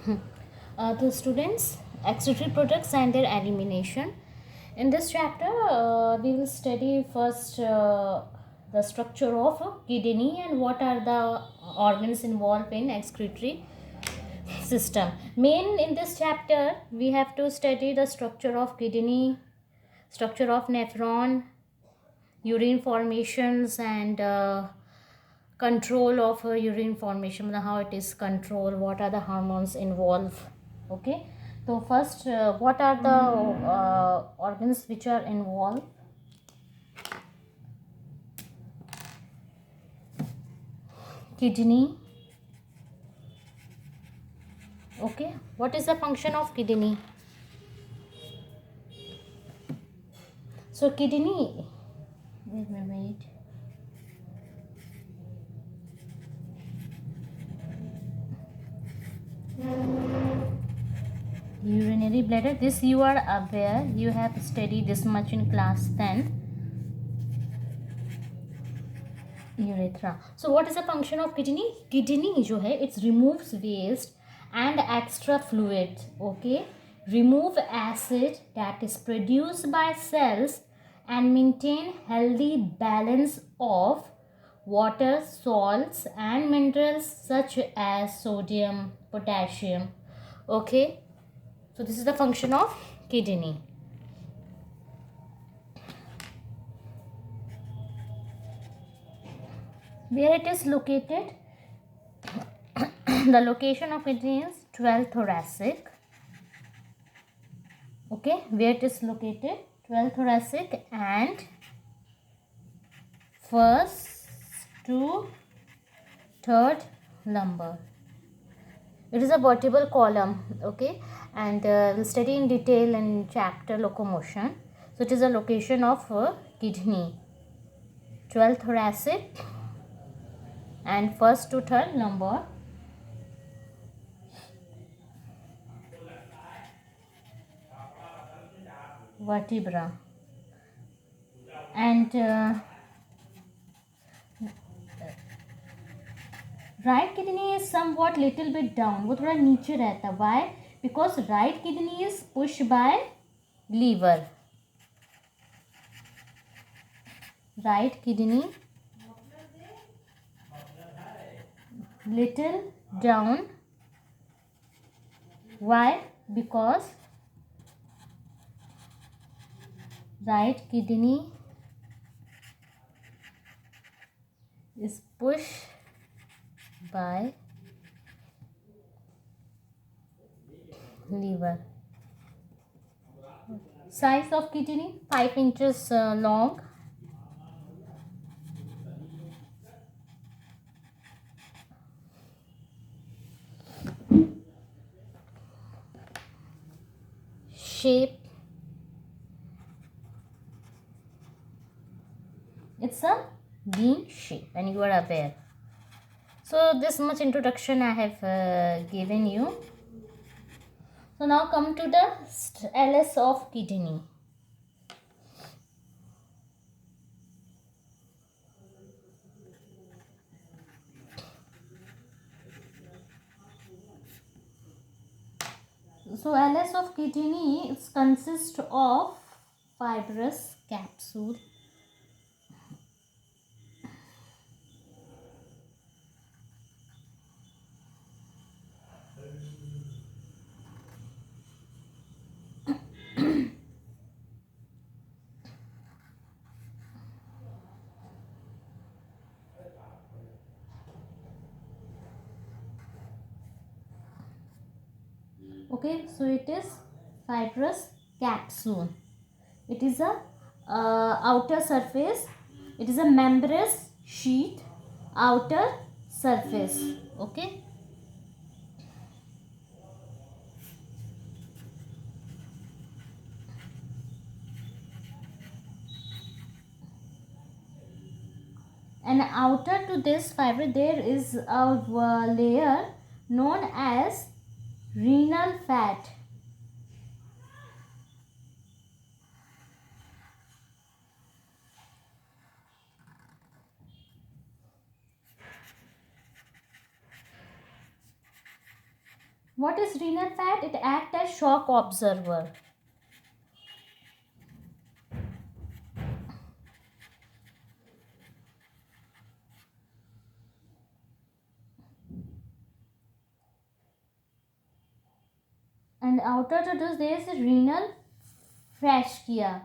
The students, excretory products and their elimination. In this chapter, we will study first the structure of kidney and what are the organs involved in excretory system. Main in this chapter, we have to study the structure of kidney, structure of nephron, urine formations, and control of urine formation, how it is controlled, what are the hormones involved. Okay, so first, what are the organs which are involved? Kidney. Okay, what is the function of kidney? So kidney, wait. Urinary bladder, this you are aware, you have studied this much in class 10. Urethra. So what is the function of kidney? Kidney जो है, it removes waste and extra fluid. Okay, remove acid that is produced by cells and maintain healthy balance of water, salts and minerals such as sodium, potassium. Okay, so this is the function of kidney. Where it is located? The location of it is 12 thoracic. Okay, where it is located? 12 thoracic and first to third lumbar. It is a vertebral column. Okay, and we'll study in detail in chapter locomotion. So it is a location of kidney. 12 thoracic and first to third lumbar. Vertebra. And right kidney is somewhat little bit down, वो थोड़ा नीचे रहता है. Why? Because right kidney is push by liver. Right kidney little down. Why? Because right kidney is pushed by liver. Size of kidney 5 inches long. Shape, it's a bean shape and you are aware. So this much introduction I have given you. So now come to the LS of kidney. So LS of kidney is consists of fibrous capsule. Okay, so it is fibrous capsule. It is a outer surface. It is a membranous sheet, outer surface. Okay. And outer to this fiber there is a layer known as renal fat. What is renal fat? It acts as shock absorber. And outer to this there is a renal fascia.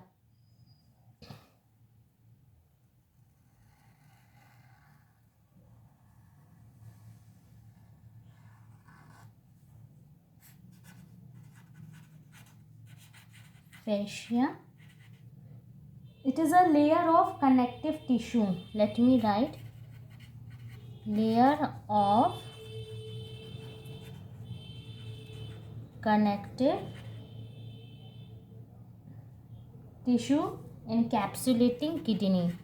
Fascia. It is a layer of connective tissue. Let me write. Layer of connective tissue encapsulating kidney.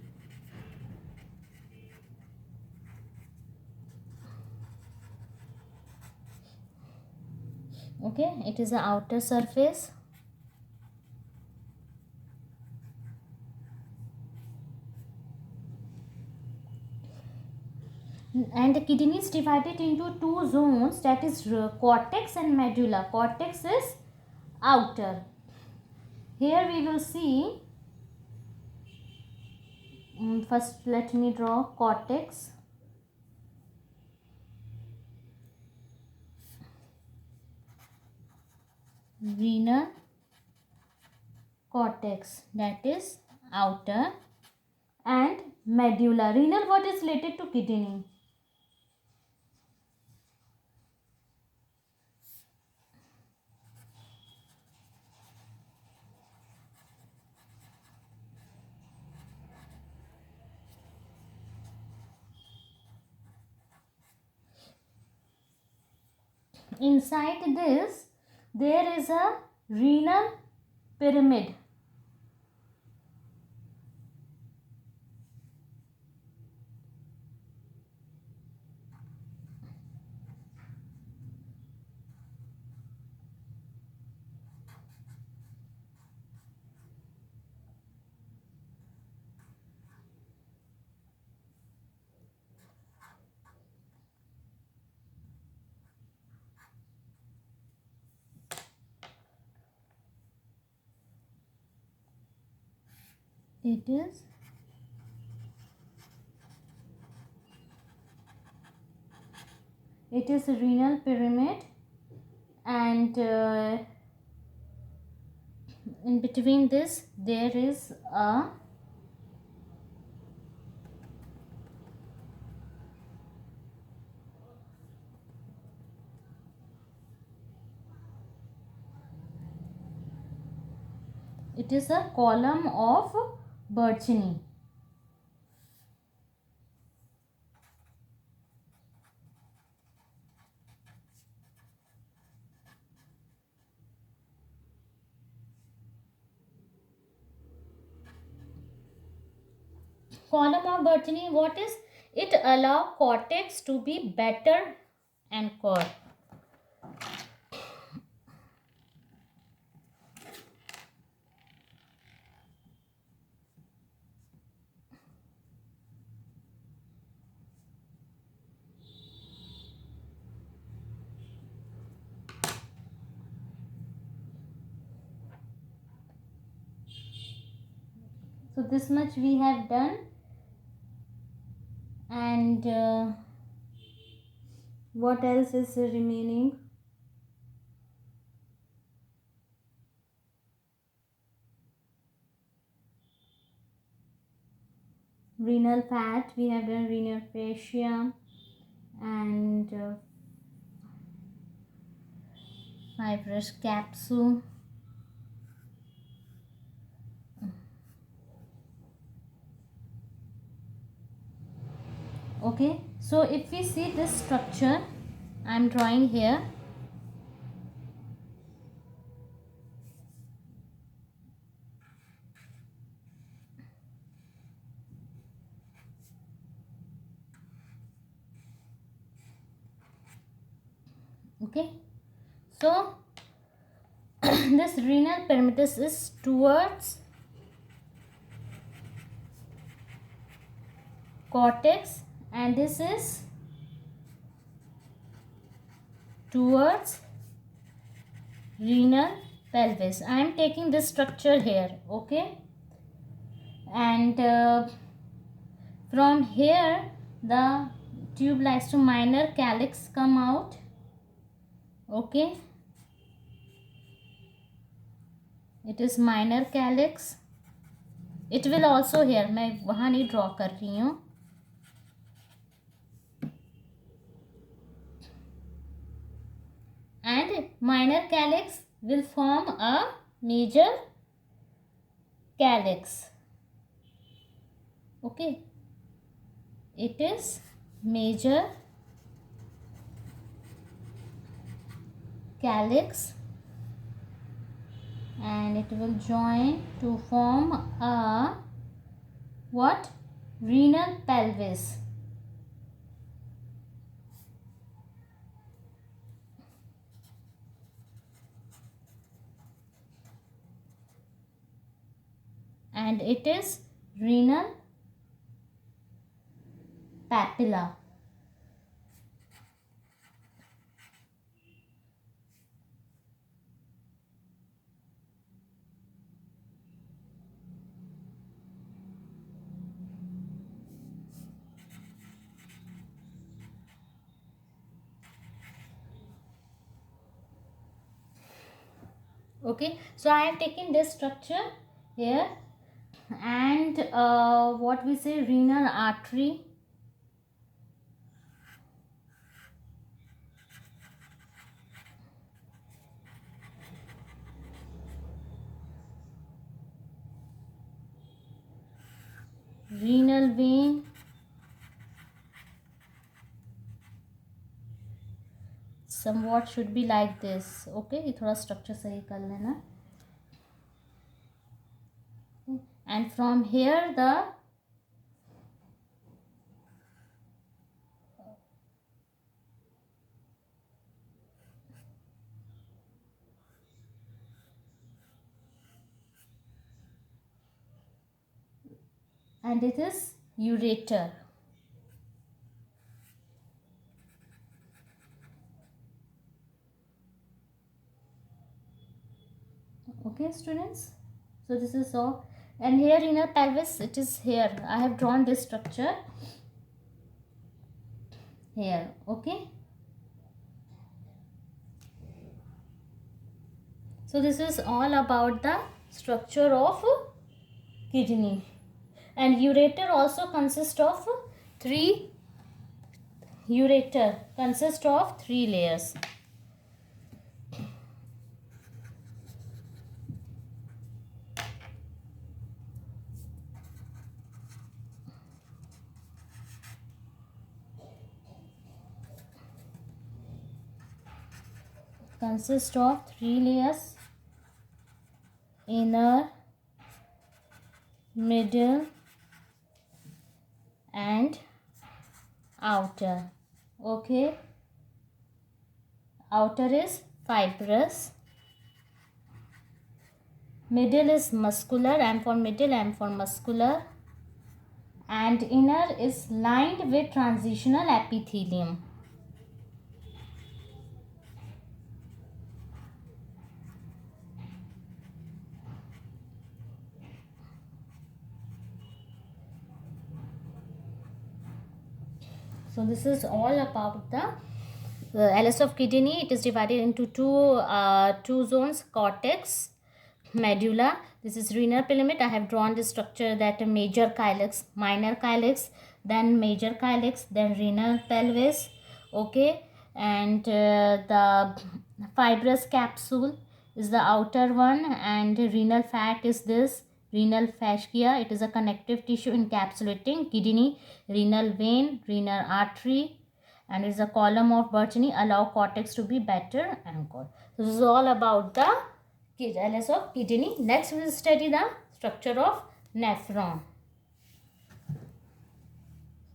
Okay, it is the outer surface. And the kidney is divided into two zones, that is cortex and medulla. Cortex is outer. Here we will see, first let me draw cortex. Renal cortex, that is outer, and medulla. Renal, what is related to kidney? Inside this there is a renal pyramid. It is a renal pyramid, and in between this there is a column of Burchini. Column of Burchini, what is it? Allow cortex to be better anchored. So this much we have done, and what else is remaining? Renal fat, we have done renal fascia, and fibrous capsule. Okay, so if we see this structure I am drawing here, okay, so this renal pyramid is towards cortex, and this is towards renal pelvis. I am taking this structure here, okay, and from here the tube lies to minor calyx come out, okay. It is minor calyx. It will also here, मैं वहाँ नहीं draw कर रही हूँ. And minor calyx will form a major calyx, okay. It is major calyx and it will join to form a what? Renal pelvis. And it is renal papilla. Okay, so I have taken this structure here, and what we say, renal artery, renal vein, somewhat should be like this, okay. ये थोड़ा structure सही कर लेना. And from here the and it is ureter. Okay students, so this is all. And here renal pelvis, it is here. I have drawn this structure here, okay. So this is all about the structure of kidney. And ureter also consists of three layers. Consists of 3 layers: inner, middle and outer, okay. Outer is fibrous, middle is muscular, M for middle, M for muscular, and inner is lined with transitional epithelium. So this is all about the LS of kidney. It is divided into two zones: cortex, medulla. This is renal pyramid. I have drawn the structure that major calyx, minor calyx, then major calyx, then renal pelvis, okay. And the fibrous capsule is the outer one, and renal fat is this renal fascia. It is a connective tissue encapsulating kidney, renal vein, renal artery, and it is a column of Burchini, allow cortex to be better anchored. So this is all about the LS of kidney. Next we will study the structure of nephron.